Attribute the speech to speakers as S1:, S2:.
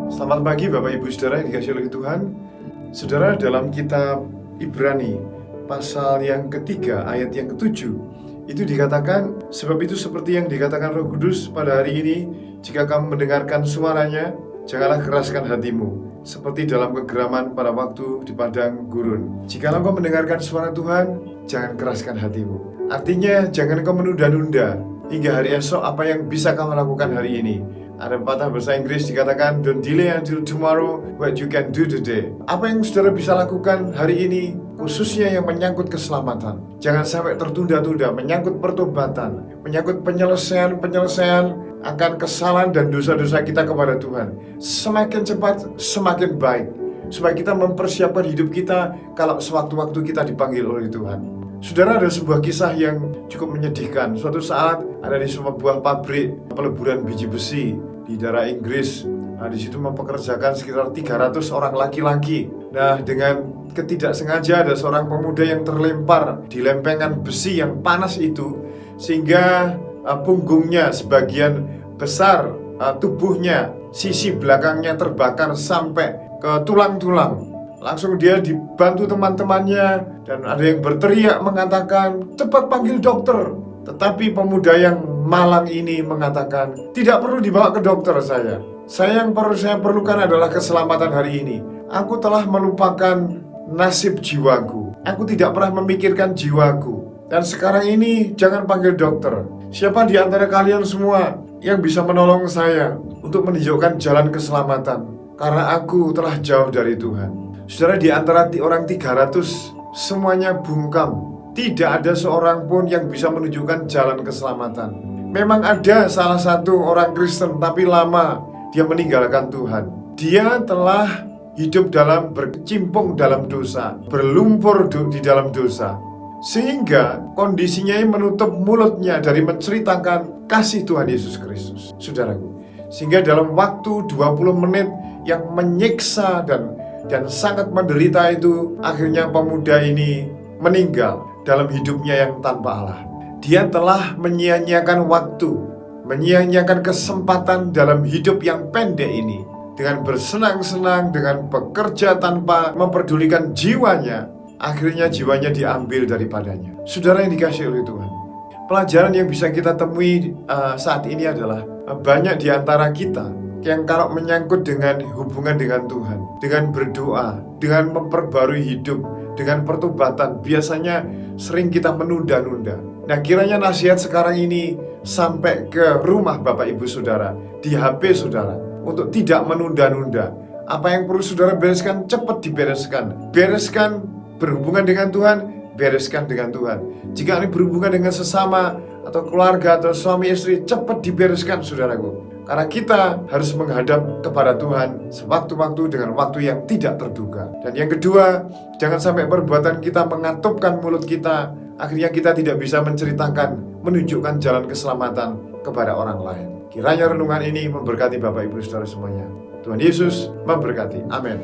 S1: Selamat pagi Bapak Ibu Saudara yang dikasihi oleh Tuhan. Saudara, dalam kitab Ibrani pasal yang ketiga ayat yang ketujuh itu dikatakan, sebab itu seperti yang dikatakan Roh Kudus pada hari ini, jika kamu mendengarkan suaranya, janganlah keraskan hatimu seperti dalam kegeraman pada waktu di padang gurun. Jika engkau mendengarkan suara Tuhan, jangan keraskan hatimu. Artinya jangan engkau menunda-nunda hingga hari esok apa yang bisa kamu lakukan hari ini. Ada pepatah bahasa Inggris dikatakan, don't delay until tomorrow what you can do today. Apa yang saudara bisa lakukan hari ini, khususnya yang menyangkut keselamatan, jangan sampai tertunda-tunda, menyangkut pertobatan, menyangkut penyelesaian akan kesalahan dan dosa-dosa kita kepada Tuhan. Semakin cepat, semakin baik, supaya kita mempersiapkan hidup kita kalau sewaktu-waktu kita dipanggil oleh Tuhan. Saudara, ada sebuah kisah yang cukup menyedihkan. Suatu saat ada di sebuah pabrik peleburan biji besi di daerah Inggris. Di situ mempekerjakan sekitar 300 orang laki-laki. Nah, dengan ketidaksengajaan ada seorang pemuda yang terlempar di lempengan besi yang panas itu, sehingga punggungnya sebagian besar, tubuhnya sisi belakangnya terbakar sampai ke tulang-tulang. Langsung dia dibantu teman-temannya, dan ada yang berteriak mengatakan, cepat panggil dokter. Tetapi pemuda yang malang ini mengatakan, tidak perlu dibawa ke dokter saya. Yang saya perlukan adalah keselamatan hari ini. Aku telah melupakan nasib jiwaku. Aku tidak pernah memikirkan jiwaku. Dan sekarang ini jangan panggil dokter. Siapa di antara kalian semua yang bisa menolong saya untuk menunjukkan jalan keselamatan? Karena aku telah jauh dari Tuhan. Saudara, di antara orang 300 semuanya bungkam. Tidak ada seorang pun yang bisa menunjukkan jalan keselamatan. Memang ada salah satu orang Kristen, tapi lama dia meninggalkan Tuhan. Dia telah hidup berkecimpung dalam dosa, berlumpur di dalam dosa, sehingga kondisinya menutup mulutnya dari menceritakan kasih Tuhan Yesus Kristus. Saudaraku, sehingga dalam waktu 20 menit yang menyiksa dan sangat menderita itu, akhirnya pemuda ini meninggal dalam hidupnya yang tanpa Allah. Dia telah menyia-nyiakan waktu, menyia-nyiakan kesempatan dalam hidup yang pendek ini, dengan bersenang-senang, dengan bekerja tanpa memperdulikan jiwanya. Akhirnya jiwanya diambil daripadanya. Saudara yang dikasihi oleh Tuhan, pelajaran yang bisa kita temui saat ini adalah, banyak di antara kita yang kalau menyangkut dengan hubungan dengan Tuhan, dengan berdoa, dengan memperbarui hidup, dengan pertobatan, biasanya sering kita menunda-nunda. Nah, kiranya nasihat sekarang ini sampai ke rumah Bapak Ibu Saudara, di HP Saudara, untuk tidak menunda-nunda. Apa yang perlu Saudara bereskan, cepat dibereskan. Bereskan berhubungan dengan Tuhan, bereskan dengan Tuhan. Jika ini berhubungan dengan sesama atau keluarga atau suami istri, cepat dibereskan, saudaraku. Karena kita harus menghadap kepada Tuhan sewaktu-waktu dengan waktu yang tidak terduga. Dan yang kedua, jangan sampai perbuatan kita mengatupkan mulut kita, akhirnya kita tidak bisa menceritakan, menunjukkan jalan keselamatan kepada orang lain. Kiranya renungan ini memberkati Bapak Ibu Saudara semuanya. Tuhan Yesus memberkati. Amin.